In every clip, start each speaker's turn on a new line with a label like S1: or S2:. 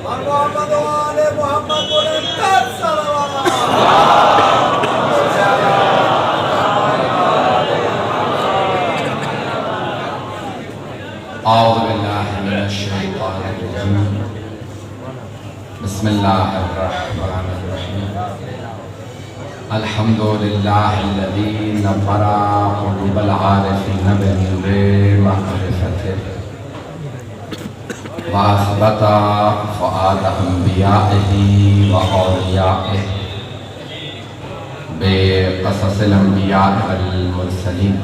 S1: मोहम्मद वाले मोहम्मद बोले
S2: औज़ु बिल्लाहि मिनश शैतानिर रजीम। बिस्मिल्लाहिर्रहमानिर्रहीम। अल्हम्दुलिल्लाहिल्लज़ी नव्वरा क़ुलूबल आरिफ़ीन बिनूरि मअरिफ़तिही व असबता फ़ुआद अंबियाइही व औलियाइही बिक़ससिल अंबिया वल मुरसलीन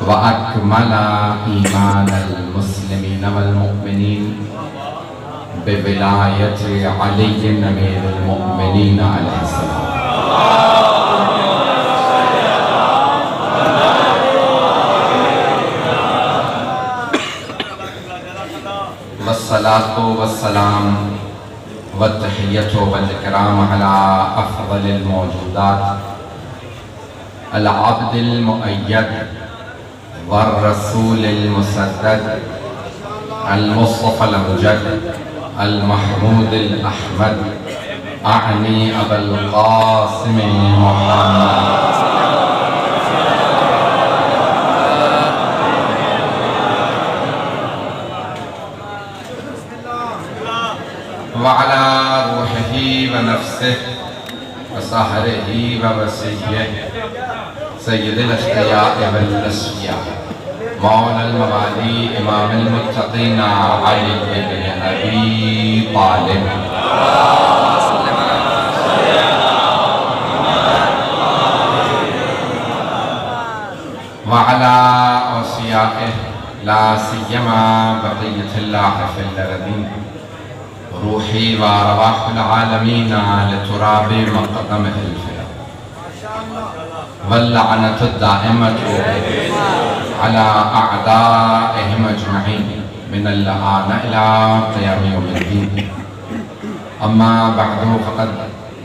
S2: व अकमला ईमानल मुस्लिमीन वल मुअमिनीन बिविलायति अलीय्यिन अमीरुल मुअमिनीन अलैहिस्सलाम। वस्सलातु वस्सलाम वत्तहिय्यतु वल इकराम अला अफ़ज़लिल मौजूदात अल अब्दिल मुअय्यद वर्रसूलिल मुसद्दद अल मुस्तफ़ल अमजद अल महमूदिल अहमद अअनी अबुल क़ासिम मुहम्मद व अला रूहिही व नफ्सिही व सहरिही व वसीहिही सय्यिदिल अश्क़िया वल अस्फ़िया मौलल मवाली इमामुल मुत्तक़ीन अली इब्न अबी तालिब व अला औसियाइही ला सिय्यमा बक़िय्यतुल्लाह फ़िल अर्ज़ीन रूही व अरवाहुल आलमीन लितुराबि मक़दमिहिल फ़िदा वल्लअनतु दाइमतु अला अअदाइहिम अजमईन मिनल आन इला क़ियाम यौमिद्दीन। अम्मा बअदु फ़क़द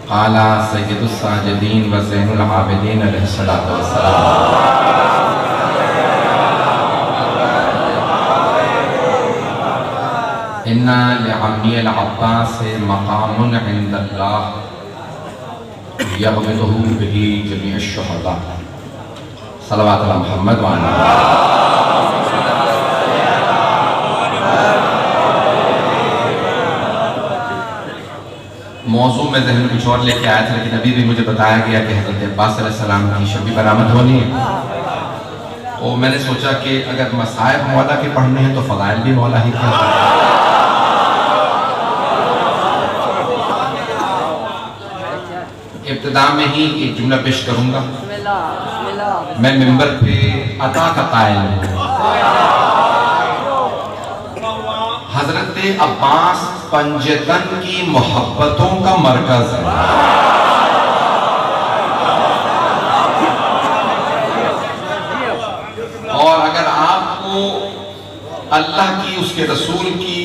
S2: क़ाला सय्यिदुस साजिदीन व ज़ैनुल आबिदीन अलैहिस्सलातु वस्सलाम इन्ना लिअम्मिल अब्बास मक़ामुन इंदल्लाह यग़बितुहु बिही जमीअश शुहदा सल्लल्लाहु अलैहि मुहम्मद व अला मौजू में ज़हन कुछ और लेके आया था, लेकिन अभी भी मुझे बताया गया कि हज़रत अब्बास अलैहिस्सलाम की शबी बरामद होनी है। तो मैंने सोचा कि अगर मसाइब मौला के पढ़ने हैं तो फ़ज़ाइल भी मौला ही के। इब्तिदा में ही एक जुमला पेश करूंगा। मैं मिंबर पे अता का कायल हूँ। हजरत अब्बास पंजतन की मोहब्बतों का मरकज है। और अगर आपको अल्लाह की, उसके रसूल की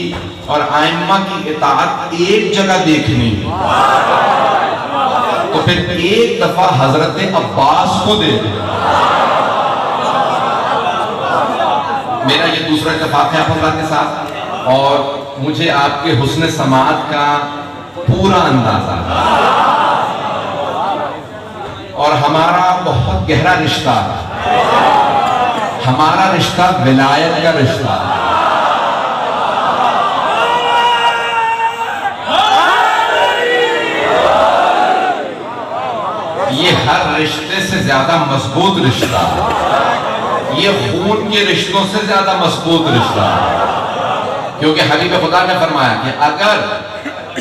S2: और आइम्मा की इताअत एक जगह देखनी है तो फिर एक दफा हजरत अब्बास को दे। मेरा ये दूसरा इत्तेफाक है आप हज़रात के साथ, और मुझे आपके हुस्न समाअत का पूरा अंदाजा है। और हमारा बहुत गहरा रिश्ता है। हमारा रिश्ता विलायत का रिश्ता है। ये हर रिश्ते से ज्यादा मजबूत रिश्ता है। ये खून के रिश्तों से ज्यादा मजबूत रिश्ता है, क्योंकि हबीब खुदा ने फरमाया कि अगर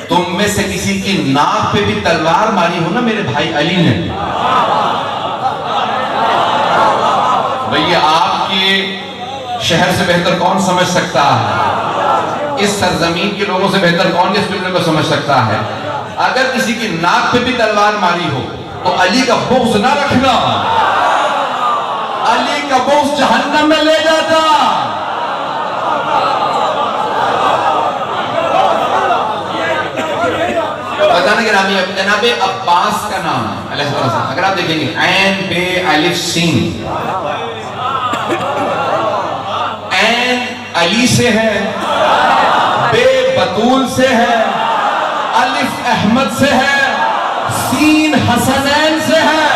S2: तुम में से किसी की नाक पे भी तलवार मारी हो ना मेरे भाई अली ने, भैया आपके शहर से बेहतर कौन समझ सकता है, इस सरजमीन के लोगों से बेहतर कौन इस जुमले को समझ सकता है। अगर किसी की नाक पे भी तलवार मारी हो तो अली का बुग़्ज़ ना रखना, अली का बुग़्ज़ जहन्नम में ले जाता। जनाब अब्बास का नाम अगर आप देखेंगे ऐन पे अलिफ सीन, ऐन अली से है, बे बतूल से है, अलिफ अहमद से है, सीन हसनैन से है।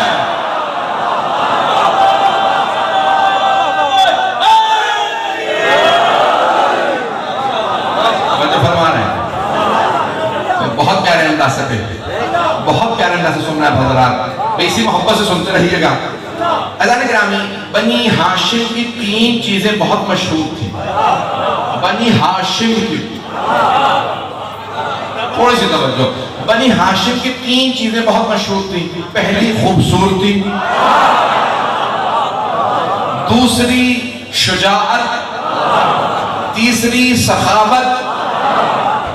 S2: फरमा रहे हैं बहुत प्यारे अंदाज से पे, बहुत प्यारे अंदाज से सुन रहे हैं हजरात, इसी मोहब्बत से सुनते रहिएगा। अज़ान गिरामी, बनी हाशिम की 3 चीजें बहुत मशहूर थी। बनी हाशिम की थोड़ी सी तवज्जो, बनी हाशिम की 3 चीजें बहुत मशहूर थी। पहली खूबसूरती, दूसरी शुजाअत, तीसरी सखावत,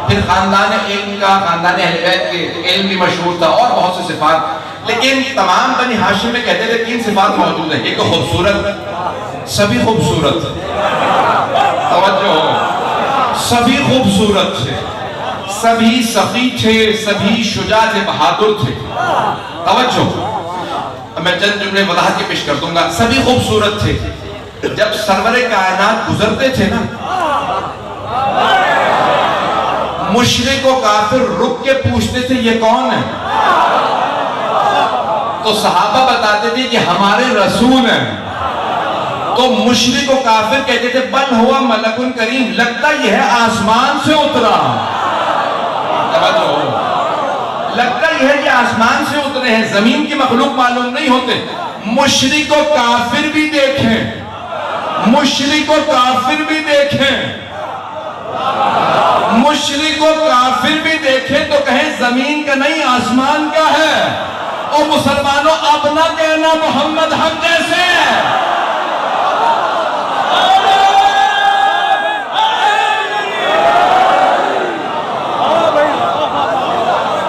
S2: फिर खानदान इल्म का, खानदान अहले बैत के इल्म भी मशहूर था और बहुत से सिफात। लेकिन तमाम बनी हाशिम में कहते थे 3 सिफात मौजूद है। एक तो खूबसूरत, सभी खूबसूरत, तवज्जो, सभी खूबसूरत थे, सभी सखी थे, सभी शुजा थे, बहादुर थे। तवज्जो, मैं चंद जुमले वजाहत के पेश कर दूंगा। सभी खूबसूरत थे। जब सरवरे कायनात गुजरते थे ना, मुशरिक व काफिर रुक के पूछते थे ये कौन है, तो सहाबा बताते थे कि हमारे रसूल हैं। तो मुशरिक व काफिर कहते थे बल हुआ मलकुन करीम, लगता यह है आसमान से उतरा, लगता यह है कि आसमान से उतरे हैं, जमीन की मखलूक मालूम नहीं होते। मुशरिक व काफिर भी देखें, मुशरिक व काफिर भी देखें, मुशरिक व काफिर भी देखें तो कहें जमीन का नहीं आसमान का है। और मुसलमानों, अब ना कहना मोहम्मद हम जैसे।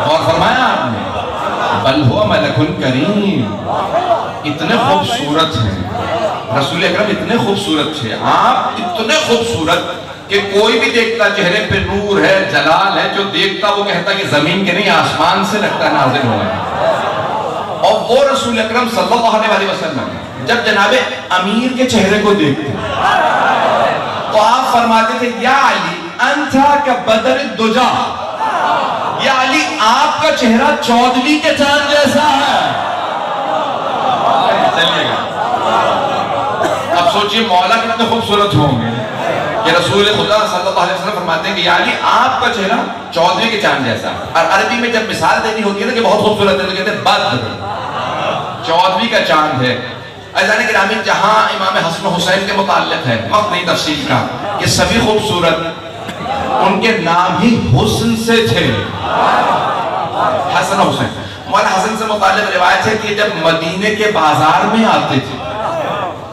S2: और फरमाया आपने बल हुआ मलकुन करीम, इतने खूबसूरत हैं रसूल अकरम, इतने खूबसूरत थे आप, इतने खूबसूरत कि कोई भी देखता चेहरे पे नूर है, जलाल है, जो देखता वो कहता कि जमीन के नहीं आसमान से लगता नाज़िल हुआ है। और वो रसूल अकरम सल्लल्लाहु अलैहि वसल्लम जब जनाबे अमीर के चेहरे को देखते तो आप फरमाते थे या अली अंथा का बदर दुजा, या अली आपका चेहरा चौदवी के चांद जैसा है। चलिएगा, अब सोचिए मौला कितने खूबसूरत होंगे कि रसूल खुदा सल्लल्लाहु अलैहि वसल्लम फरमाते हैं कि या अली आपका चेहरा चौदवी के चांद जैसा। और अरबी में जब मिसाल देनी होती है ना कि बहुत खूबसूरत है तो कहते हैं बद्र, चौदवी का चांद है। अज़ान गिरामी, जहां इमाम हसन हुसैन के मुताल्लिक है, वक्त नहीं तफसील का, कि सभी खूबसूरत, उनके नाम ही हुस्न से थे, हसन हुसैन। मौला हसन से मुताल्लिक रिवायत है कि जब मदीने के बाजार में आते थे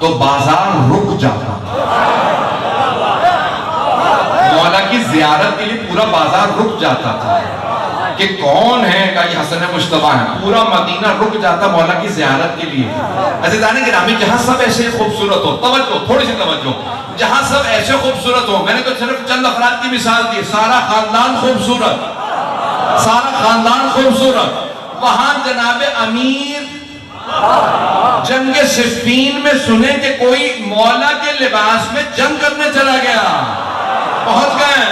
S2: तो बाजार रुक जाता, मौला की जियारत के लिए पूरा बाजार रुक जाता था कि कौन है का ये हसन मुश्तबा है, पूरा मदीना रुक जाता मौला की जियारत के लिए। अज़ीज़ान गिरामी, जहां सब ऐसे खूबसूरत हो, तवज्जो, थोड़ी सी तवज्जो, जहां सब ऐसे खूबसूरत हो, मैंने तो सिर्फ चंद अफराद की मिसाल दी, सारा खानदान खूबसूरत, सारा खानदान खूबसूरत, वहां जनाबे अमीर जंग सिफ़ीन में सुने कि कोई मौला के लिबास में जंग करने चला गया, पहुंच गए,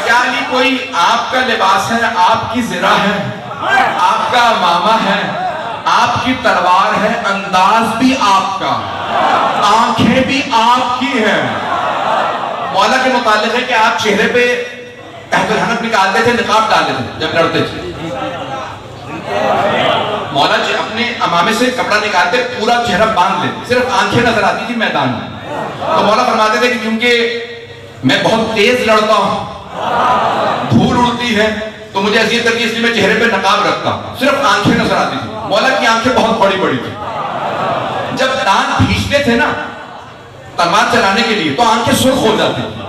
S2: क्या कोई आपका लिबास है, आपकी ज़िरा है, आपका मामा है, आपकी तलवार है, अंदाज भी आपका, आंखें भी आपकी हैं। मौला के मुतालिक है कि आप चेहरे पे हनफ निकालते थे, निकाब डालते थे जब लड़ते थे। मौला जी अपने अमामे से कपड़ा निकालते, पूरा चेहरा बांध लेते, सिर्फ आंखें नजर आती थी मैदान में। तो मौला फरमाते थे कि क्योंकि मैं बहुत तेज लड़ता हूं, धूल उड़ती है, तो मुझे अजीज करती है, इसलिए मैं चेहरे पे नकाब रखता हूं, सिर्फ आंखें नजर आती थी। मौला की आंखें बहुत बड़ी बड़ी थी। जब दांत भींचते थे ना तलवार चलाने के लिए, तो आंखें सुर्ख हो जाती थी।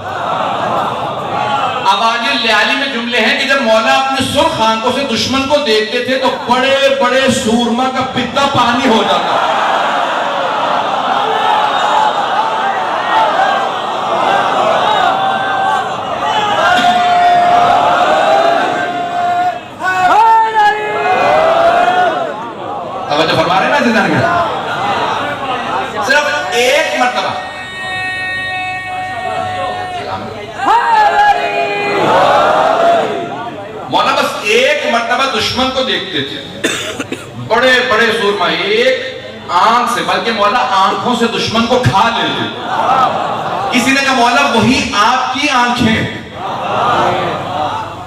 S2: आवाज़ ल्याली में जुमले हैं कि जब मौला अपनी सुर्ख आंखों से दुश्मन को देखते थे तो बड़े बड़े सूरमा का पित्ता पानी हो जाता। फरमा रहे ना, सिर्फ मरतबा। मौला बस एक मरतबा दुश्मन को देखते थे, बड़े बड़े सूरमा, एक आंख से, बल्कि मौला आंखों से दुश्मन को खा लेते। किसी ने कहा मौला वही आपकी आंखें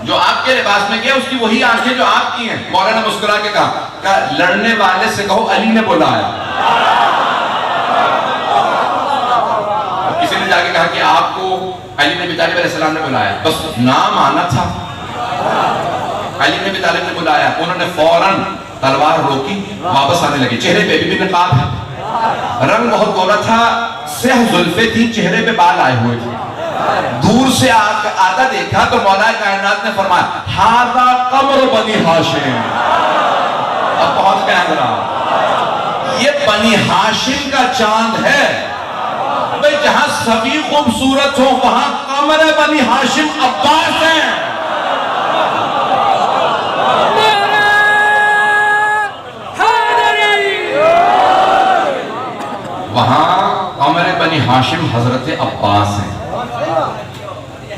S2: जो आपके लिबास में गया, उसकी वही आंखें जो आपकी हैं। मौला ने मुस्कुरा के कहा लड़ने वाले से कहो अली ने बुलाया। किसी ने जाके कहा कि आपको अली नबी तालिब अलैहिस्सलाम ने बुलाया, बस नाम आना था, अली नबी तालिब ने बुलाया। उन्होंने फौरन तलवार रोकी, वापस आने लगे। चेहरे पे भी नकाब है, रंग बहुत गोरा था, सह जुल्फे थी, चेहरे पे बाल आए हुए थे। दूर से आता देखा तो मौला कायनात ने फरमाया हादा कमर बनी हाशिम। अब पहुंच गया अंदर, ये बनी हाशिम का चांद है भाई। जहां सभी खूबसूरत हो वहां कमर बनी हाशिम अब्बास है। वहां कमर बनी हाशिम हजरत अब्बास है।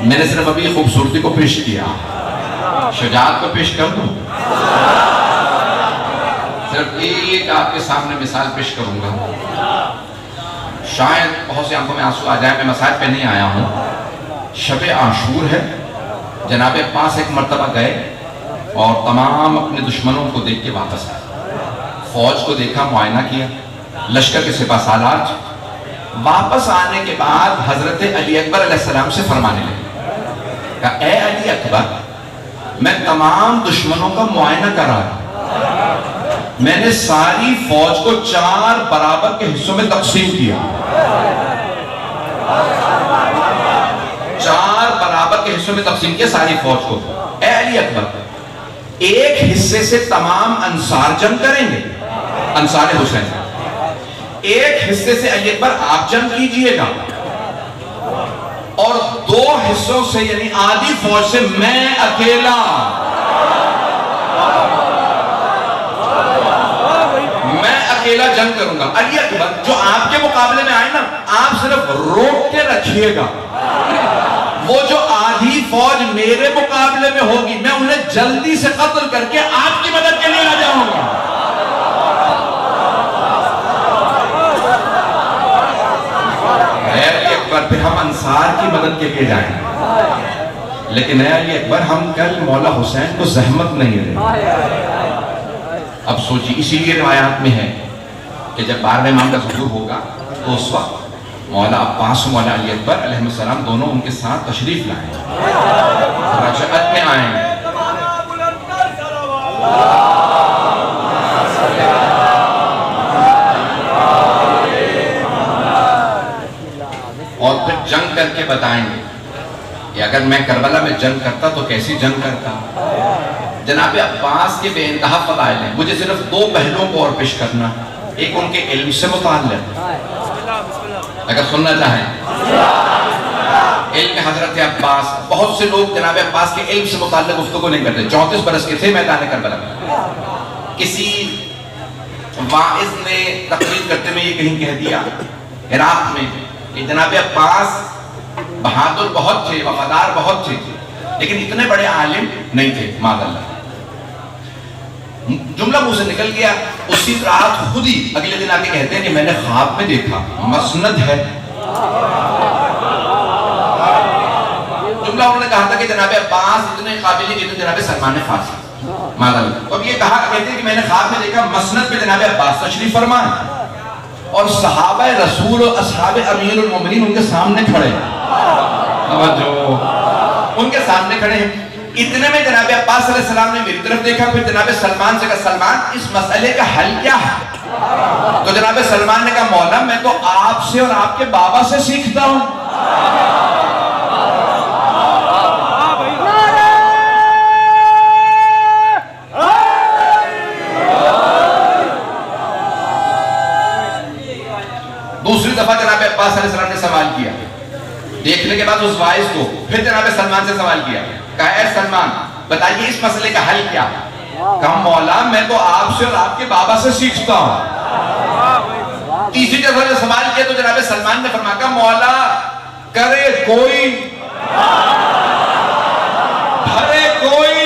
S2: मैंने सिर्फ अभी खूबसूरती को पेश किया, शुजाअत को पेश कर दूं। सिर्फ एक आपके सामने मिसाल पेश करूंगा, शायद बहुत से आंखों में आंसू आ जाए। मैं मसाज पे नहीं आया हूं, शबे आशूर है। जनाबे पास एक मर्तबा गए और तमाम अपने दुश्मनों को देख के वापस आए। फौज को देखा, मुआयना किया, लश्कर के सिपा सालार। वापस आने के बाद हजरत अली अकबर अलैहिस्सलाम से फरमाने लगे, कहा ए अली अकबर, मैं तमाम दुश्मनों का मुआयना करा, मैंने सारी फौज को 4 बराबर के हिस्सों में तकसीम किया। 4 बराबर के हिस्सों में तकसीम किया सारी फौज को। ए अली अकबर, एक हिस्से से तमाम अंसार जंग करेंगे, अंसार हुसैन, एक हिस्से से अली अकबर आप जंग कीजिएगा, और 2 हिस्सों से यानी आधी फौज से मैं अकेला जंग करूंगा। अली अकबर जो आपके मुकाबले में आए ना, आप सिर्फ रोक के रखिएगा, वो जो आधी फौज मेरे मुकाबले में होगी मैं उन्हें जल्दी से कत्ल करके आपकी मदद के लिए आ जाऊंगा। अली अकबर, फिर हम अंसार की मदद के लिए जाएंगे, लेकिन अली अकबर हम कल मौला हुसैन को जहमत नहीं देंगे। अब सोचिए, इसीलिए रिवायात में है कि जब 12वें इमाम का ज़ुहूर होगा तो उस वक्त मौला अब्बास और मौला अली अकबर अलैहिस्सलाम दोनों उनके साथ तशरीफ लाएंगे, रजअत में आएंगे। और फिर जंग करके बताएंगे कि अगर मैं करबला में जंग करता तो कैसी जंग करता। जनाब अब्बास के बेइंतहा फज़ाइल हैं, मुझे सिर्फ 2 पहलुओं को और पेश करना। एक उनके इल्म से मुताल्लिक़, अगर सुनना चाहें, इल्म हजरत अब्बास। बहुत से लोग जनाब अब्बास के इल्म से मुताल्लिक़ गुफ्तगू नहीं करते। 34 बरस के थे मैदान करबला में। किसी वाइज़ ने तकरीर करते में ये कहीं कह दिया इराक में कि जनाब अब्बास बहादुर बहुत थे, वफादार बहुत थे, लेकिन इतने बड़े आलिम नहीं थे। माज़अल्लाह, जुमला मुंह से निकल गया। उसी रात खुद ही अगले दिन आके कहते हैं कि मैंने ख्वाब में देखा, मसनद है। जुमला उन्होंने कहा था कि जनाब अब्बास इतने काबिल हैं जितने जनाब सलमान फारसी। माज़अल्लाह, अब ये कहा कहते हैं कि मैंने ख्वाब में देखा मसनद पे जनाब अब्बास तशरीफ फरमा और सहाबा रसूल और असहाबे अमीरुल मोमिनीन उनके सामने खड़े, उनके सामने खड़े हैं। इतने में जनाब अब्बास अलैहिस्सलाम ने मेरी तरफ देखा, फिर जनाब सलमान से कहा सलमान इस मसले का हल क्या है। तो जनाब सलमान ने कहा मौला मैं तो आपसे और आपके बाबा से सीखता हूं। दूसरी दफा जनाब अब्बास अलैहिस्सलाम ने सवाल किया, देखने के बाद उस वाइज को फिर जनाब सलमान से सवाल किया, कहा सलमान बताइए इस मसले का हल क्या। कहा मौला मैं तो आपसे और आपके बाबा से सीखता हूं। तीसरी दफा जब सवाल किया तो जनाब सलमान ने फरमाया मौला करे कोई भरे कोई।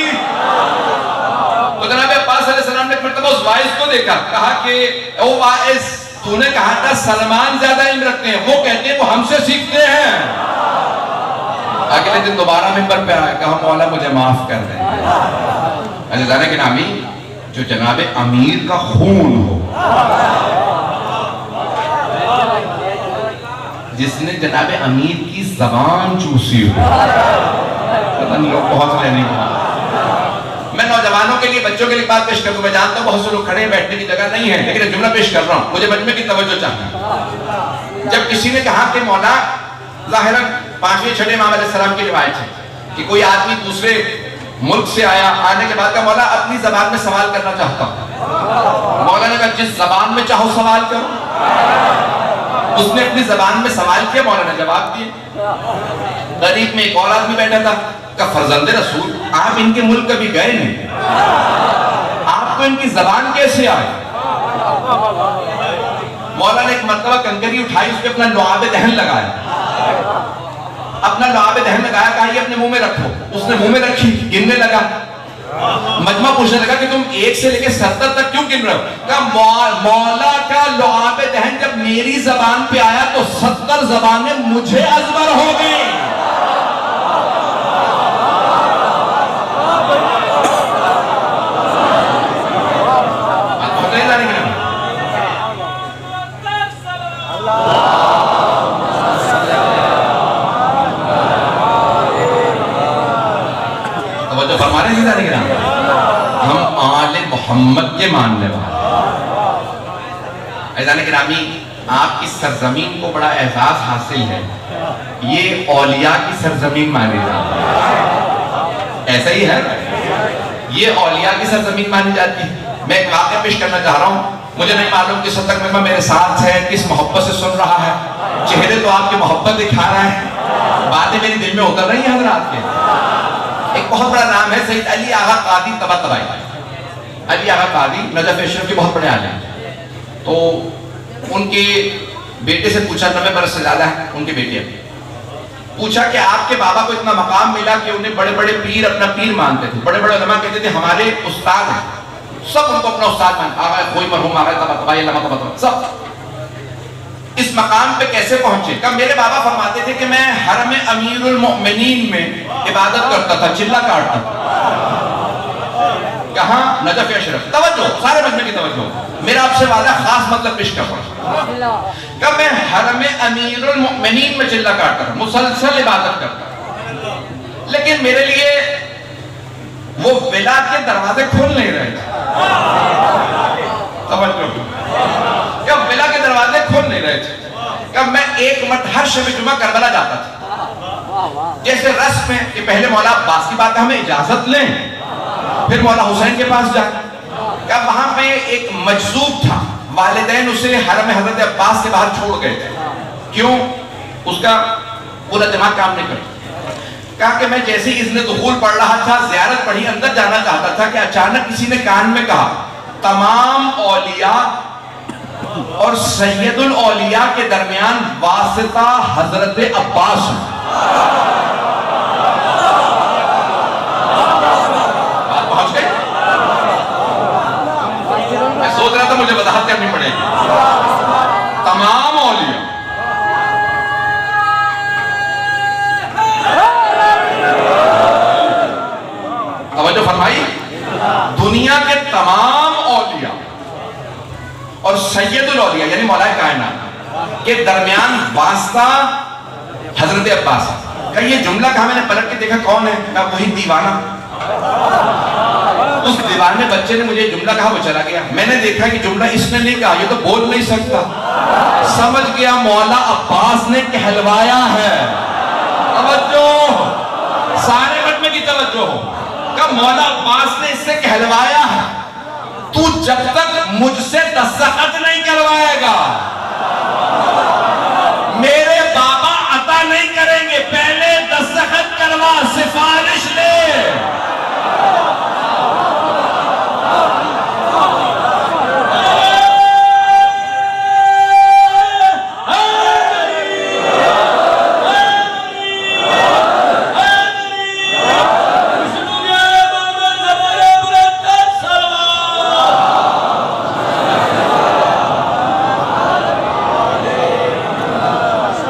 S2: तो जनाब अब्बास अलैहिस्सलाम ने फिर उस वाइस को देखा, कहा कि ओ वाइस, तूने कहा था सलमान ज्यादा इल्म रखते हैं, वो कहते हैं वो हमसे सीखते हैं। अगले दिन दोबारा मिंबर पे आया, कहा मौला मुझे माफ कर दे। अज़ीज़ान गिरामी, जो जनाब अमीर का खून हो, जिसने जनाब अमीर की जबान चूसी हो, पता नहीं लोग बहुत लेने का। मैं नौजवानों के लिए, बच्चों के लिए बात पेश कर दूं। मैं जानता हूं बहुत से लोग खड़े बैठने की जगह नहीं है, लेकिन जुमला पेश कर रहा हूं, मुझे बच्चे की तवज्जो चाहिए। जब किसी ने कहा कि मौला, ज़ाहिरन 5वें 6वें इमाम अलैहिस्सलाम की रिवायत है कि कोई आदमी दूसरे मुल्क से आया, आने के बाद का मौला अपनी जबान में सवाल करना चाहता हूं। मौला ने कहा जिस जबान में चाहो सवाल करो। उसने अपनी जबान में सवाल किया, मौला ने जवाब दिया। करीब में एक और आदमी बैठा था, का फर्जंदे रसूल, आप इनके मुल्क कभी गए नहीं, आपको इनकी जबान कैसे आई? मौला ने एक मरतबा कंकरी उठाई, उस पर अपना लुआब दहन लगाया, अपना लुआब दहन लगाया, कहा ये अपने मुंह में रखो। उसने मुंह में रखी, गिनने लगा। मजमा पूछने लगा कि तुम 1 से लेकर 70 तक क्यों गिन रहे हो? कहा मौला का लुआब दहन जब मेरी जबान पे आया तो 70 जबानें मुझे अजबर हो गई। हम आले मोहम्मद के मानने वाले। ऐज़ान गिरामी, आपकी सरजमीन को बड़ा एहसास हासिल है, ये औलिया की सरजमीन मानी जाती है। ऐसा ही है, ये औलिया की सरजमीन मानी जाती है। मैं एक वाक़या पेश करना चाह रहा हूँ। मुझे नहीं मालूम किस हद तक मेहमा मेरे साथ है, किस मोहब्बत से सुन रहा है। चेहरे तो आपकी मोहब्बत दिखा रहा है, बातें मेरे दिल में उतर रही हैं हज़रात के। एक बहुत बड़ा नाम है सैयद अली आगा कादी तबातबाई। अली आगा कादी नजफ अशरफ के बहुत बड़े आलिम। तो उनके बेटे से पूछा, 90 बरस से ज्यादा है उनके बेटे, पूछा कि आपके बाबा को इतना मकाम मिला कि उन्हें बड़े बड़े पीर अपना पीर मानते थे, बड़े बड़े उलमा कहते थे हमारे उस्ताद हैं, सब उनको अपना उस्ताद मानते, आगा कोई मरहूम आगा तबातबाई लमा तबातबाई सब। इस मकाम पे कैसे पहुंचे? कब मेरे बाबा फरमाते थे कि मैं हरम अमीरुल मोमिनीन में इबादत करता था, चिल्ला काटता था। कहां? नजफ अशरफ। तवज्जो, सारे मजमे की तवज्जो, मेरा आपसे वादा खास मतलब पेश कर रहा। कब मैं हरम अमीरुल मोमिनीन में चिल्ला काटता था, मुसलसल इबादत करता, लेकिन मेरे लिए वो विला के दरवाजे खुल नहीं रहे थे। तवज्जो, कब विला के दरवाजे खोल नहीं रहे थे। कब मैं एक मत हर शब जुमा करबला जाता था, जैसे रस्म में कि पहले मौला अब्बास की बात हमें इजाजत लें, फिर मौला हुसैन के पास जाए। कब वहां पे एक मजसूब था, वालिदैन उसे हरम हजरत अब्बास से बाहर छोड़ गए थे। क्यों? उसका पूरा दिमाग काम नहीं करता। कहा कि मैं जैसे इज़्न दुखूल पढ़ रहा था, ज़ियारत पढ़ी, अंदर जाना चाहता था कि अचानक किसी ने कान में कहा तमाम औलिया और सैयदुल औलिया के दरमियान वासिता हजरत अब्बास। बात पहुंच गई? मैं सोच रहा था मुझे वजाहत करनी पड़ेगी। तमाम औलिया तवज्जो फरमाई, दुनिया के तमाम औलिया और सैयदुल औलिया यानी मौला कायनात के दरमियान वास्ता हजरत अब्बास। का ये जुमला कहा, मैंने पलट के देखा कौन है, मैं वही दीवाना। उस दीवाने बच्चे ने मुझे जुमला कहा, वो चला गया। मैंने देखा कि जुमला इसने नहीं कहा, ये तो बोल नहीं सकता। समझ गया मौला अब्बास ने कहलवाया है। तवज्जो, सारे मजमे की तवज्जो हो। कब मौला अब्बास ने इससे कहलवाया है, तू जब तक मुझसे दस्तखत नहीं करवाएगा मेरे बाबा अता नहीं करेंगे। पहले दस्तखत करवा, सिफारिश ले।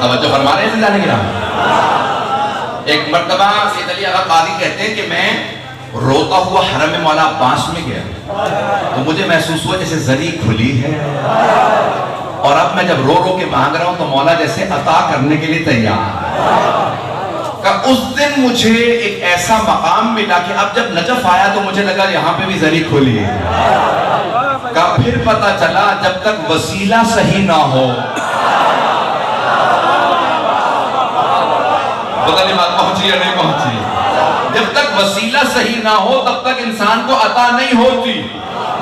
S2: तवज्जो फरमा रहे हैं जाने के नाम। एक मर्तबा सैयद अली आगा काजी कहते हैं कि मैं रोता हुआ हरम मौला अब्बास में गया, तो मुझे महसूस हुआ जैसे जरी खुली है, और अब मैं जब रो रो के मांग रहा हूं तो मौला जैसे अता करने के लिए तैयार। उस दिन मुझे एक ऐसा मकाम मिला कि अब जब नजफ आया तो मुझे लगा यहाँ पे भी जरी खुली है। फिर पता चला जब तक वसीला सही ना हो, पता नहीं बात पहुंची या नहीं पहुंची, जब तक वसीला सही ना हो तब तक इंसान को अता नहीं होती।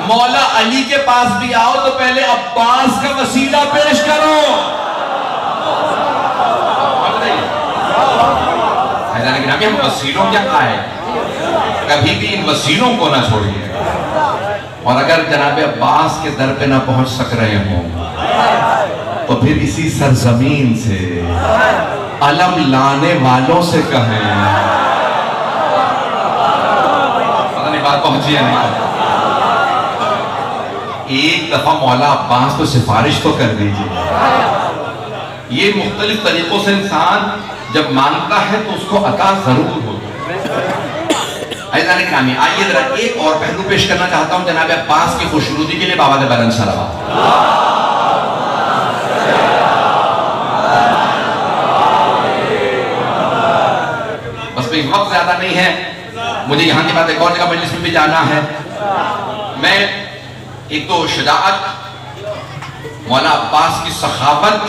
S2: मौला अली के पास भी आओ तो पहले अब्बास का वसीला पेश करो। हम वसीलों क्या खाए, कभी भी इन वसीलों को ना छोड़िए। और अगर जनाब अब्बास के दर पे ना पहुंच सक रहे हो तो फिर इसी सरजमीन से अलम लाने वालों से कहें। पता नहीं बात पहुंची है नहीं। एक दफा मौला अब्बास तो सिफारिश तो कर दीजिए। ये मुख्तलिफ तरीकों से इंसान जब मांगता है तो उसको अता जरूर होती है। आइए जरा एक और पहलू पेश करना चाहता हूं जनाब अब्बास की खुशनुदी के लिए। बाबा ने बुलंद सलावत। बस भाई वक्त ज्यादा नहीं है, मुझे यहाँ की बात एक और जगह मजलिस में भी जाना है। मैं एक तो शुजाअत, मौला अब्बास की सखावत,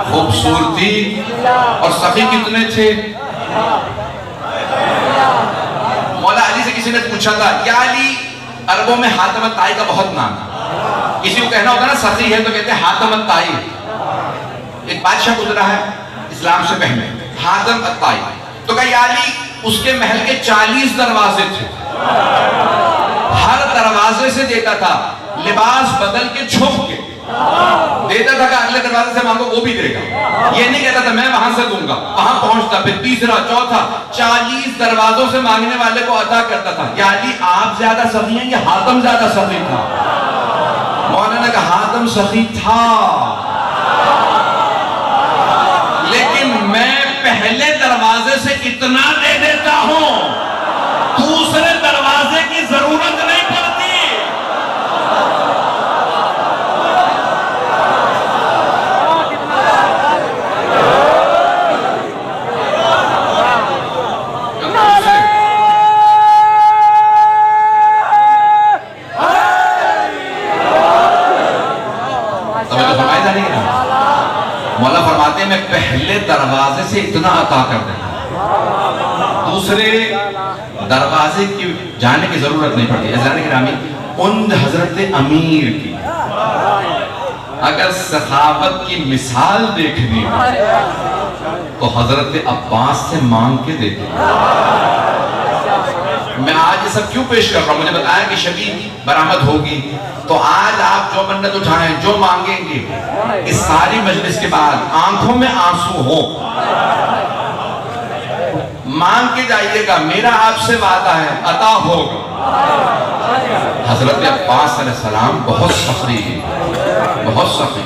S2: खूबसूरती और सखी कितने थे। मौला अली से किसी ने पूछा था, या अली, अरबों में हातम ताई का बहुत नाम, किसी को कहना होता ना सखी है तो कहते हैं हातम ताई। एक बादशाह गुजरा है इस्लाम से पहले, हातम ताई, तो कहा या अली, उसके महल के 40 दरवाजे थे, हर दरवाजे से देता था लिबास बदल के छुप के देता था कि अगले दरवाजे से मांगो वो भी देगा। ये नहीं कहता था मैं वहां से दूंगा, वहां पहुंचता, फिर तीसरा चौथा 40 दरवाजों से मांगने वाले को अता करता था। यानी आप ज्यादा सखी हैं या हातम ज्यादा सखी था? मौलाना ने कहा हातम सखी था, लेकिन मैं पहले दरवाजे से इतना दे देता हूं, दूसरे दरवाजे की जरूरत नहीं पड़ती। मौला फरमाते हैं मैं पहले दरवाजे से इतना अता कर देता, दूसरे दरवाजे की जाने की जरूरत नहीं पड़ती। उन हजरत अमीर की अगर सखावत की मिसाल देखनी हो तो हजरत अब्बास से मांग के देते। मैं आज ये सब क्यों पेश कर रहा हूं? मुझे बताया कि शबी बरामद होगी, तो आज आप जो मन्नत उठाएं, जो मांगेंगे, इस सारी मजलिस के बाद आंखों में आंसू हो, मांग के जाइएगा, मेरा आपसे वादा है अता होगा। हजरत अब्बास अलैहिस्सलाम बहुत सखी, बहुत सखी,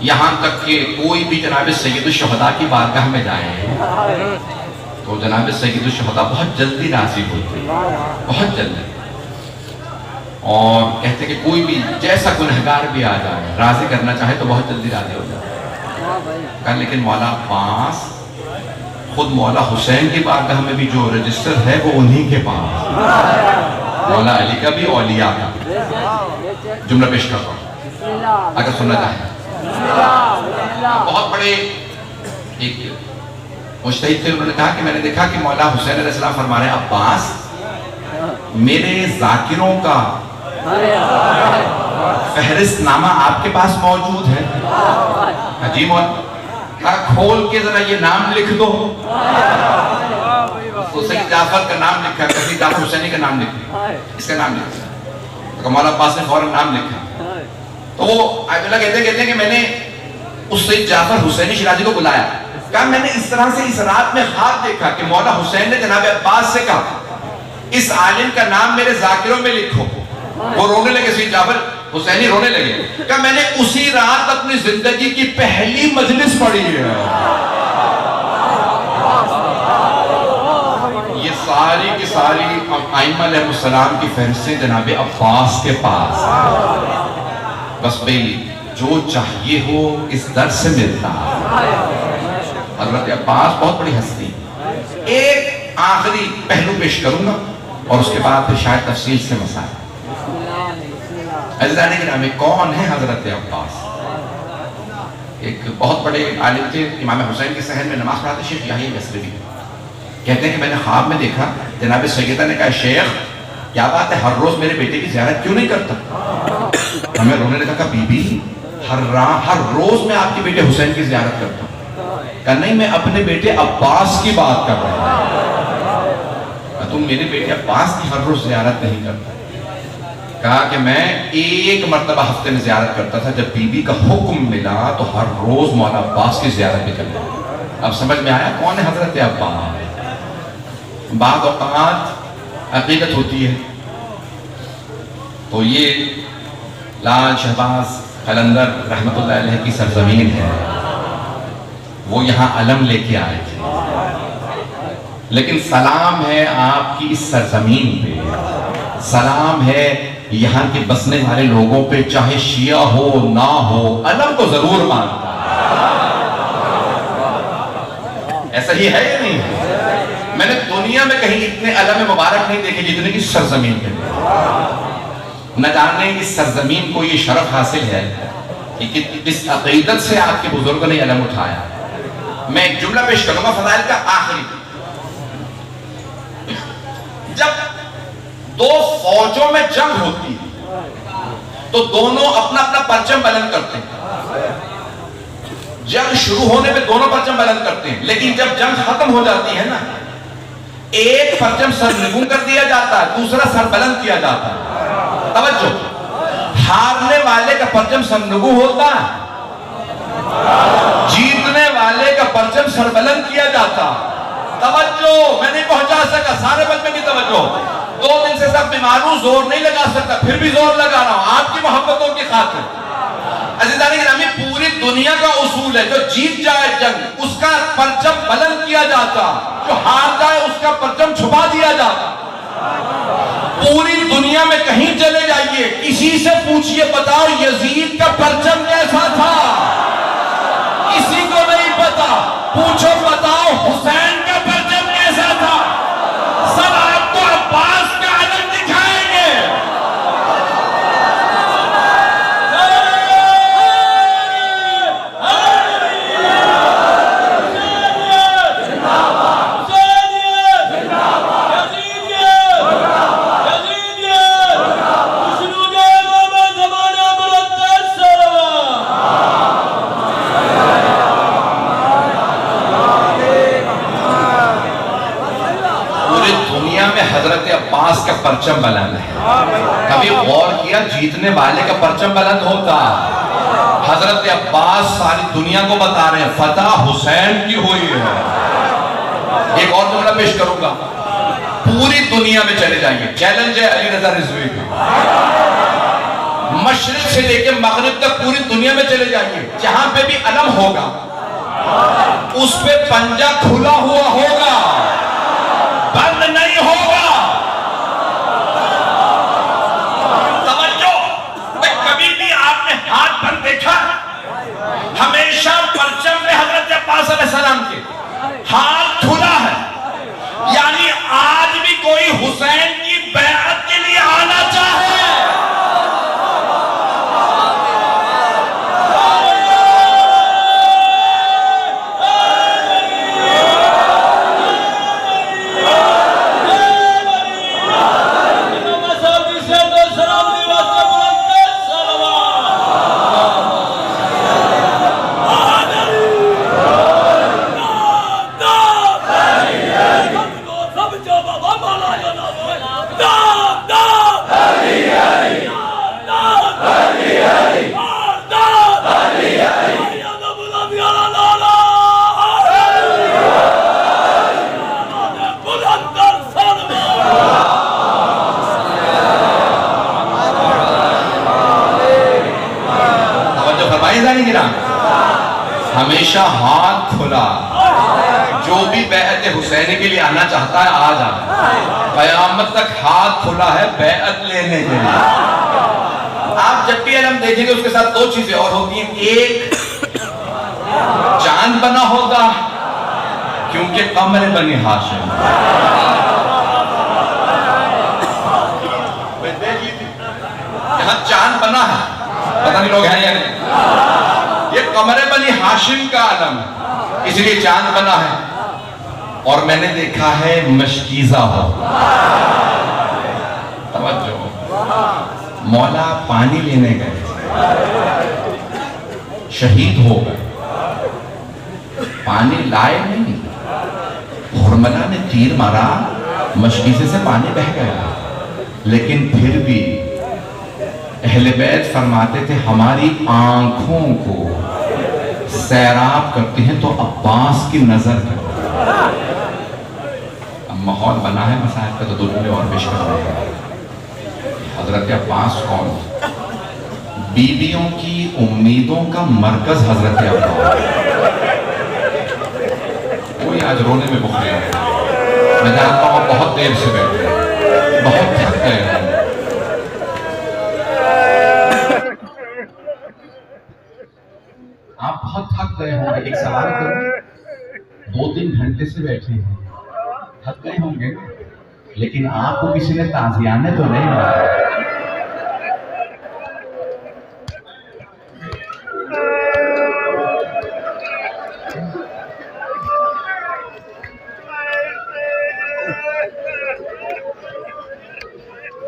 S2: यहां तक कि कोई भी जनाब सैयद शुहदा की बारगाह में जाए तो जनाब सैयद शुहदा बहुत जल्दी राजी होते, बहुत जल्दी, और कहते कि कोई भी जैसा गुनहगार भी आ जाए राजी करना चाहे तो बहुत जल्दी राजी हो जाए। लेकिन मौला अब्बास खुद मौला हुसैन की बारगाह में भी जो रजिस्टर है वो उन्हीं के पास, मौला अली का भी औलिया का। जुमला पेश कर रहा हूं अगर सुनना चाहे। बहुत बड़े एक मुज्तहिद थे, उन्होंने कहा कि मैंने देखा कि मौला हुसैन अलैहिस्सलाम फरमा रहे हैं अब्बास मेरे जाकिरों का फहरिस्त नामा आपके पास मौजूद है? जी मौला, खोल के जरा ये नाम लिख दो। तो सैयद जाफर का नाम लिखा, कभी जाफर हुसैनी का नाम लिखा, इसका नाम लिखा, तो मौला अब्बास ने फौरन नाम लिखा। तो वो अब्दुल्ला कहते हैं कि मैंने उस सैयद जाफर हुसैनी शिराजी को बुलाया, कहा मैंने इस तरह से इस रात में ख्वाब देखा कि मौला हुसैन ने जनाब अब्बास से कहा इस आलिम का नाम मेरे जाकिरों में लिखो। वो रोने लगे, सैयद जाफर हुसैनी रोने लगे, कहा मैंने उसी रात अपनी जिंदगी की पहली मजलिस पढ़ी है। ये सारी की सारी आइम्मा अलैहिस्सलाम की फहरिस्तें जनाब अब्बास के पास। बस भाई जो चाहिए हो इस दर से मिलता। हज़रत अब्बास बहुत बड़ी हस्ती। एक आखिरी पहलू पेश करूंगा और उसके बाद फिर शायद तफसील से मसाइल। अज़ीज़ान गिरामी, कौन है हज़रत अब्बास? एक बहुत बड़े आलिम थे, इमाम हुसैन के सहन में नमाज पढ़ाते शेख याही यसरवी। कहते हैं कि मैंने ख्वाब में देखा जनाब सैयदा ने कहा, शेख क्या बात है, हर रोज मेरे बेटे की ज़ियारत क्यों नहीं करता? हमें रोने लगा, कहा बीबी हर रोज मैं आपके बेटे हुसैन की ज़ियारत करता हूँ। कहा नहीं, मैं अपने बेटे अब्बास की बात कर रहा हूँ। तुम मेरे बेटे अब्बास की हर रोज ज़ियारत नहीं करता। कहा कि मैं एक मरतबा हफ्ते में ज़ियारत करता था, जब बीबी का हुक्म मिला तो हर रोज मौला अब्बास की ज़ियारत भी कर ली। अब समझ में आया कौन है हजरत अब्बास? बाद औक़ात अक़ीदत होती है तो ये लाल शहबाज कलंदर रहमतुल्लाह अलैह की सरजमीन है, वो यहाँ अलम लेके आए थे। लेकिन सलाम है आपकी इस सरजमीन पे, सलाम है यहाँ के बसने वाले लोगों पे, चाहे शिया हो ना हो, अलम को जरूर मानता है। ऐसा ही है या नहीं? मैंने दुनिया में कहीं इतने अलम मुबारक नहीं देखे जितने की सरजमीन पे। न जाने इस सरजमीन को ये शरफ हासिल है कि इस अक़ीदत से आपके बुजुर्गों ने अलम उठाया। मैं एक जुमला पेश करूंगा फज़ाइल का आखिरी। जब दो फौजों में जंग होती है तो दोनों अपना अपना परचम बुलंद करते हैं। जंग शुरू होने पे दोनों परचम बुलंद करते हैं, लेकिन जब जंग खत्म हो जाती है ना, एक परचम सरनगू कर दिया जाता है, दूसरा सर बुलंद किया जाता है। तवज्जो, हारने वाले का परचम सरनगू होता है, जीतने वाले का परचम सरबुलंद किया जाता। तवज्जो, मैं नहीं पहुंचा सका, सारे बच्चों की तवज्जो। 2 दिन से सब बीमार हूं, जोर नहीं लगा सकता, फिर भी जोर लगा रहा हूं आपकी मोहब्बतों की खातिर। अज़ीज़ान गिरामी, पूरी दुनिया का उसूल है, जो जीत जाए जंग उसका परचम बुलंद किया जाता, जो हार जाए उसका परचम छुपा दिया जाता। पूरी दुनिया में कहीं चले जाइए, किसी से पूछिए, बताओ यजीद का परचम कैसा था? किसी को नहीं पता। पूछो, बताओ हुसैन का परचम कैसा था? सब आपको अब्बास का अलम दिखाएंगे। हजरत अब्बास का परचम बुलंद है। कभी गौर किया, जीतने वाले का परचम बुलंद होता। हजरत अब्बास सारी दुनिया को बता रहे हैं फतह हुसैन की हुई है। एक और जुमला पेश करूंगा, पूरी दुनिया में चले जाइए, चैलेंज है अली रज़ा रिज़वी का, मशरिक से लेकर मगरिब तक पूरी दुनिया में चले जाइए, जहां पे भी अलम होगा उस पे पंजा खुला हुआ होगा, बंद नहीं होगा। तवज्जो, कभी भी आपने हाथ बंद देखा? हमेशा परचम में हजरत अब्बास अलैहिस्सलाम के हाथ खुला है। यानी आज भी कोई हुसैन की बैअत के लिए आना चाहे, हमेशा हाथ खुला, जो भी बैअत हुसैन के लिए आना चाहता है आ जाए, क़यामत तक हाथ खुला है बैअत लेने के लिए। आप जब भी अलम देखेंगे उसके साथ दो चीजें और होती हैं, एक चांद बना होगा क्योंकि कमर बनी हाशिम, यहां चांद बना है, पता नहीं लोग हैं या नहीं, ये कमर बनी हाशिम का आलम है इसलिए चांद बना है। और मैंने देखा है मशकीज़ा हो, तवज्जो, मौला पानी लेने गए, शहीद हो गए, पानी लाए नहीं, हुरमला ने तीर मारा, मशकीज़े से पानी बह गया, लेकिन फिर भी अहले बैत फरमाते थे हमारी आंखों को सैराब करते हैं तो अब्बास की नजर करते हैं। अब माहौल बना है मसाइल का तो दुनिया और पेश कर रहे हैं। हजरत अब्बास कौन? बीवियों की उम्मीदों का मरकज हजरत अब्बास। कोई आज रोने में बुखले हैं, मैं जानता हूँ बहुत देर से बैठे, बहुत थक गए हैं। आप बहुत थक गए होंगे, एक सवाल करूं, 2-3 घंटे से बैठे हैं, थक गए होंगे, लेकिन आपको किसी ने ताजियाने तो नहीं मारा।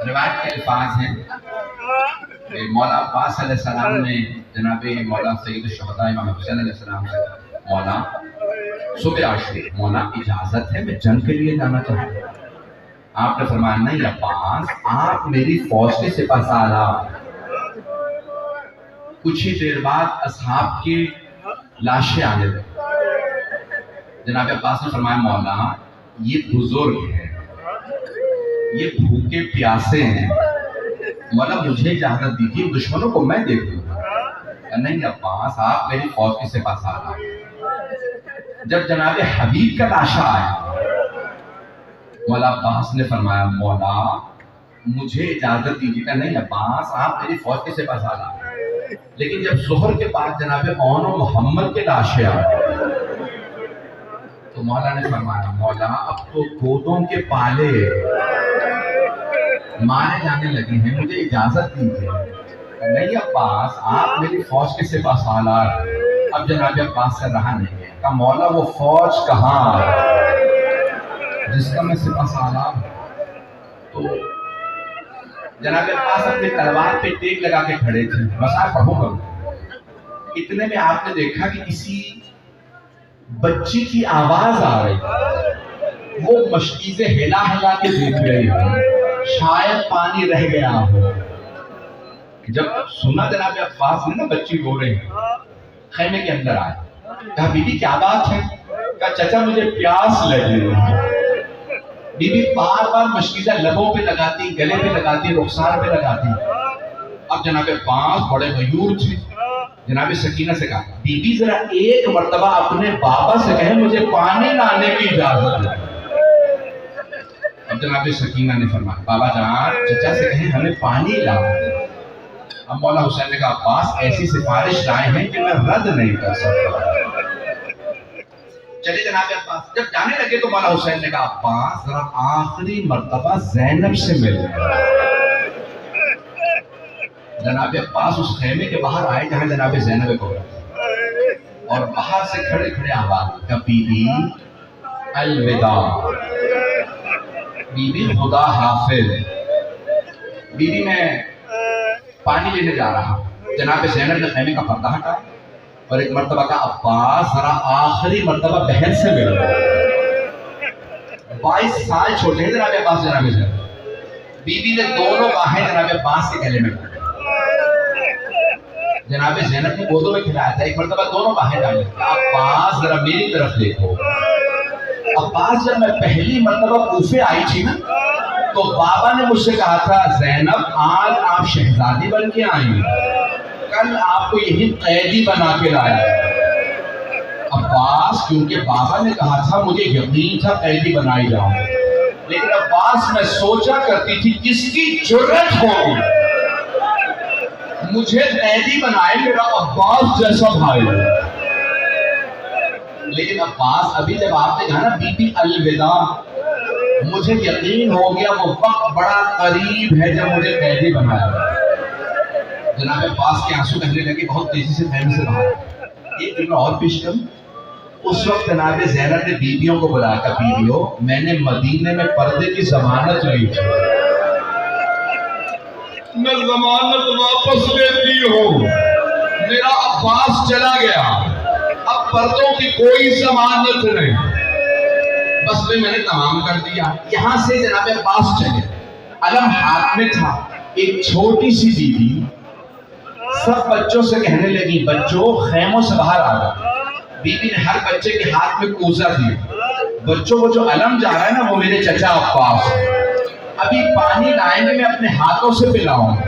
S2: रिवायत के अल्फाज हैं, मौला अब्बास अलैहिस्सलाम ने जनाबे मौला सैयद शुहदा इमाम हुसैन अलैहिस्सलाम से, मौला सुबह आशूर, मौला इजाजत है मैं जंग के लिए जाना चाहता हूँ। आपने फरमाया नहीं अब्बास, आप मेरी फौज के सिपाहसालार। कुछ ही देर बाद असहाब की लाशें आने लगी। जनाब अब्बास ने फरमाया मौला ये बुजुर्ग हैं, ये भूखे प्यासे हैं, मौला मुझे इजाजत दीजिए दुश्मनों को मैं देख लूंगा। नहीं अब्बास, आप मेरी फौज के सिपाहसालार। जब जनाब हबीब का लाशा आया, मौला अब्बास ने फरमाया मौला मुझे इजाजत दीजिए। नहीं अब्बास, आप मेरी फौज के सिपाहसालार। लेकिन जब जोहर के बाद जनाब औन मोहम्मद के लाशे आए तो मौला ने फरमाया मौला अब तो गोदों के पाले मारे जाने लगे हैं, मुझे इजाजत दीजिए। नहीं अब्बास, आप मेरी फौज के सिपाहसालार। अब जनाब अब्बास से रहा नहीं है, का मौला वो फौज कहाँ जिसका मैं सिपाहसालार हूं। तो जनाब अब्बास अपने तलवार पे टेक लगा के खड़े थे, मसाल पढ़ूंगा। इतने में आपने देखा कि किसी बच्ची की आवाज आ रही, वो मशकीज़े हिला हिला के देख रही हो, शायद पानी रह गया हो। जब सुना जनाब अब्बास ने ना बच्ची रो रही है, खैमे के अंदर आए, कहा बीबी क्या बात है? कहा चाचा मुझे प्यास लगी है। बीबी बार बार मशकीज़ा लबों पे लगाती, गले पे लगाती, रुखसार पे लगाती। अब जनाब अब्बास बड़े गयूर थे, जनाब सकीना से कहा बीबी जरा एक मर्तबा अपने बाबा से कहे मुझे पानी लाने की इजाजत है। अब जनाब सकीना ने फरमाया बाबा जान चचा से कहें हमें पानी लाओ। अब मौला हुसैन ने कहा अब्बास ऐसी सिफारिश लाए हैं कि मैं रद्द नहीं कर सकता। चले जनाब अब्बास जब जाने लगे तो मौला हुसैन ने कहा अब्बास जरा आखिरी मर्तबा ज़ैनब से मिल। जनाब अब्बास उस खेमे के बाहर आए जहां जनाब ज़ैनब को, और बाहर से खड़े खड़े आवाज का बीबी अलविदा, बीबी खुदा हाफिज। बीबी मैं पानी लेने जा रहा हूं। जनाब ज़ैनब ने खेमे का पर्दा हटाया और एक मर्तबा का अब्बास जरा आखिरी मर्तबा बहन से मिल। 22 साल छोटे हैं जनाब अब्बास जनाब ज़ैनब। बीबी ने दोनों बाहें जनाब अब्बास के गले में डाली। जनाब ज़ैनब ने गोदों में खिलाया था, एक मर्तबा दोनों बाहें डाली। अब्बास जरा मेरी तरफ देखो। अब्बास जब मैं पहली मर्तबा कूफे आई थी ना तो बाबा ने मुझसे कहा था ज़ैनब आज आप शहजादी बन के आई, कल आपको यही कैदी बना के लाया। अब्बास, क्योंकि बाबा ने कहा था, मुझे यकीन था कैदी बनाई जाऊं, लेकिन अब्बास मैं सोचा करती थी किसकी जुर्रत होगी मुझे कैदी बनाए मेरा अब्बास जैसा भाई। लेकिन अब्बास, अभी जब आपने कहा ना बीबी अलविदा, मुझे यकीन हो गया वो वक्त बड़ा करीब है जब मुझे कैदी बनाया। जनाब अब्बास के आंसू बहने लगे, बहुत तेजी से फैमिली से बाहर। एक जुमला और पेश करूं। उस वक्त जनाब ज़ैनब ने बीबियों को बुलाकर, बीबियों मैंने मदीने में पर्दे की जमानत ली थी, मैं जमानत वापस लेती हूँ, मेरा अब्बास चला गया, अब पर्दों की कोई जमानत नहीं, बस मैंने तमाम कर दिया। यहां से जनाब अब्बास चले, अलम हाथ में था। एक छोटी सी बीबी सब बच्चों से कहने लगी, बच्चों खैमों से बाहर आ जाओ। बीबी ने हर बच्चे के हाथ में कोसा दिया, बच्चों वो जो अलम जा रहा है ना वो मेरे चचा अब्बास है, अभी पानी लाएंगे मैं अपने हाथों से पिलाऊंगा।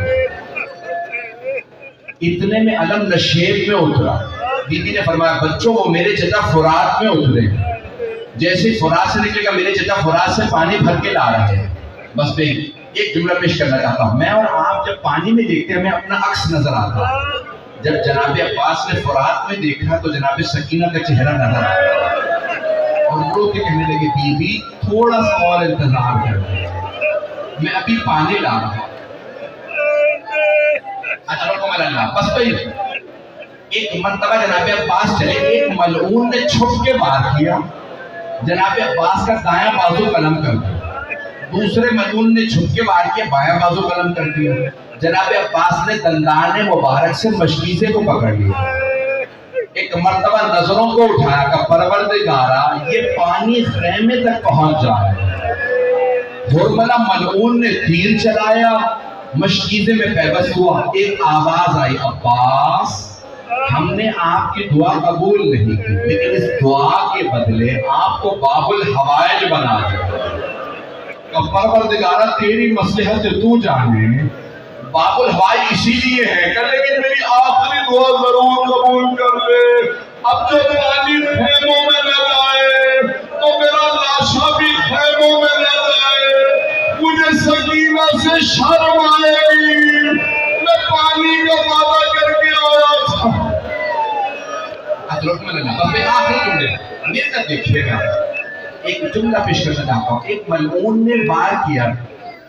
S2: इतने में अलम नशेब में उतरा। बीबी ने फरमाया, बच्चों वो मेरे चचा फुरात में उतरे, जैसे फुरात से निकलेगा मेरे चचा फुरात से पानी भर के ला रहे हैं। बस मैं एक जुमला पेश करना चाहता हूँ, मैं और आप जब पानी में देखते हैं हमें अपना अक्स नजर आता है। जब जनाब अब्बास ने फुरात में देखा तो जनाब सकीना का चेहरा नजर आया और मुड़ के कहने लगे, बीबी थोड़ा सा और इंतजार कर, मैं अभी पानी ला रहा हूँ। बस भाई एक मर्तबा जनाब अब्बास चले, एक मलऊन ने छुप के वार किया, जनाब अब्बास का दायां बाजू कलम कर दिया, दूसरे मलऊन ने छुप के वार किया, बायां बाजू कलम कर दिया। जनाब अब्बास ने दंदाने मुबारक से मशकीज़े को पकड़ लिया, एक मर्तबा नजरों को उठाया का परवरदिगारा ये पानी खैमे तक पहुंच जाए। हुरमला मलऊन ने तीर चलाया, मशकीज़े में पैबस हुआ, एक आवाज आई, अब्बास हमने आपकी दुआ कबूल नहीं की, लेकिन इस दुआ के बदले आपको बाबुल हवाइज बना दिया। परवरदिगारा तेरी मसलहत तू जाने, बाबुल हवाइज इसीलिए है कर, लेकिन मेरी आखिरी दुआ जरूर कबूल कर ले। अब जो पानी खेमों में न जाए तो मेरा लाशा भी खेमों में न जाए, मुझे सकीना से शर्म आएगी, मैं पानी का वादा करके आया था। आखिरी जुमले मेरे तक देखिएगा, एक जुमला पेश करना चाहता हूँ। एक मलऊन ने वार किया,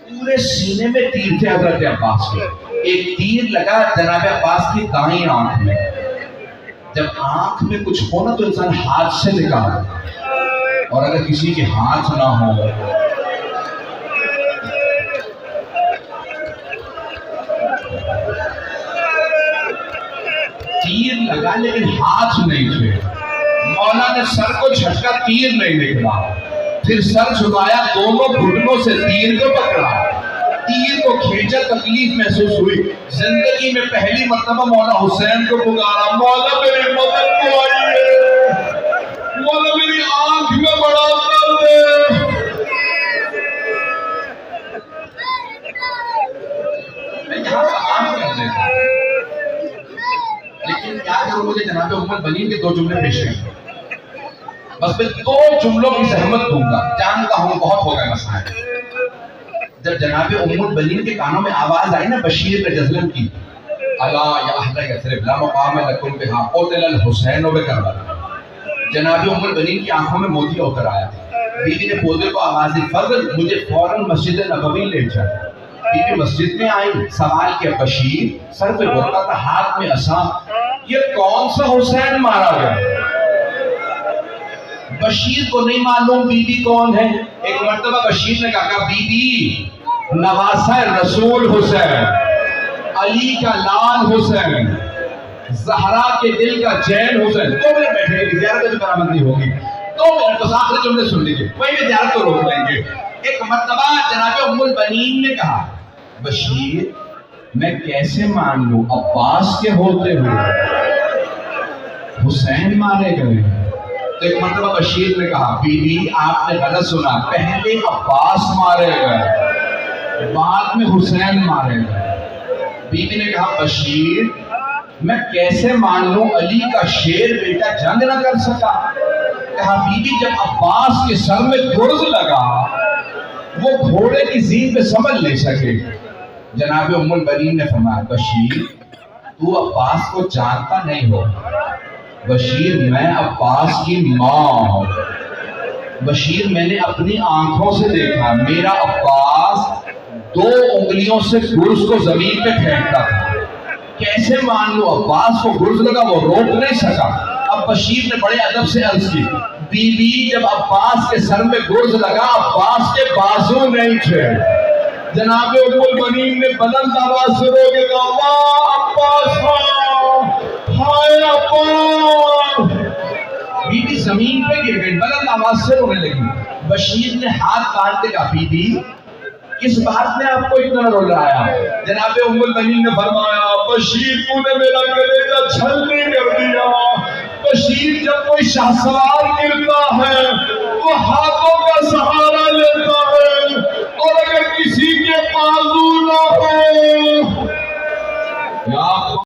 S2: पूरे सीने में तीर थे हजरत अब्बास के, एक तीर लगा जनाब अब्बास की दाईं आंख में। जब आंख में कुछ हो ना तो इंसान हाथ से निकाले, और अगर किसी के हाथ ना हो तीर लगा लेकिन हाथ नहीं थे, मौला ने सर को झटका, तीर नहीं निकला, फिर सर झुकाया, दोनों घुटनों से तीर को पकड़ा, तीर को खींचा, तकलीफ महसूस हुई, जिंदगी में पहली मर्तबा मौला हुसैन को पुकारा, मौला मेरी मदद को आइए, मौला मेरी आंख में बड़ा दर्द है। मैं यहाँ काम कर देता, लेकिन क्या करूं, मुझे जनाब उम्मुल बनीन के दो जुमले पेश हैं, बस मैं दो जुमलों की सहमत दूंगा, जानता हूं बहुत होगा मसला। जब जनाब उम्मुल बनीन के कानों में आवाज आई ना बशीर ने जज़लन की, अला या अहले यथरिब ला मुकाम लकुम बिहा क़ुतिल अल हुसैन व करबला, जनाब उम्मुल बनीन की आंखों में मोती उतर आया। बीवी ने पौधे को आवाज दी, फजल मुझे फौरन मस्जिद नबवी ले चल। बीवी मस्जिद में आई, सवाल किया, बशीर सर पे बुर्का था, हाथ में असा, ये कौन सा हुसैन मारा गया? बशीर को नहीं मालूम बीबी कौन है। एक मर्तबा बशीर ने कहा, बीबी नवासा रसूल हुसैन, अली का लाल हुसैन, जहरा के दिल का चैन हुसैन। 2 मिनट बैठेंगे, ज़ियारत की बराबरी होगी, 2 मिनट बस आखिरी जुमले सुन लीजिए, वही में ज़ियारत को रोक लेंगे। एक मर्तबा जनाब उम्मुल बनीन ने कहा, बशीर मैं कैसे मान लूं अब्बास के होते हुए हुसैन मारे गए? तो एक मर्तबा बशीर ने कहा, बीबी आपने गलत सुना, पहले अब्बास मारे गए, बाद में हुसैन मारे गए। बीबी ने कहा, बशीर मैं कैसे मान लूं अली का शेर बेटा जंग न कर सका? कहा बीबी जब अब्बास के सर में गुर्ज लगा वो घोड़े की जीन पे समझ नहीं सके। जनाब उम्मुल बनीन ने फरमाया बशीर तू अब्बास को जानता नहीं हो। बशीर मैं अब्बास की माँ हूँ। बशीर मैंने अपनी आंखों से देखा मेरा अब्बास 2 उंगलियों से गुर्ज को जमीन पे फेंकता था। कैसे मान लो अब्बास को गुर्ज लगा वो रोक नहीं सका। अब बशीर ने बड़े अदब से अर्ज की बीबी जब अब्बास के सर में गुर्ज लगा अब्बास के बाजू नहीं थे। जनाब उम्मुल बनीन ने बुलंद आवाज से रो के कहा अब्बास हाय अब्बास। बीबी जमीन पे गिर गई बुलंद आवाज से रोने लगी। बशीर ने हाथ काट के कहा बीबी किस बात ने आपको इतना रुलाया। जनाब उम्मुल बनीन ने फरमाया बशीर तूने मेरा कलेजा छलनी कर दिया। बशीर जब कोई शाहसवार गिरता है वो हाथों का सहारा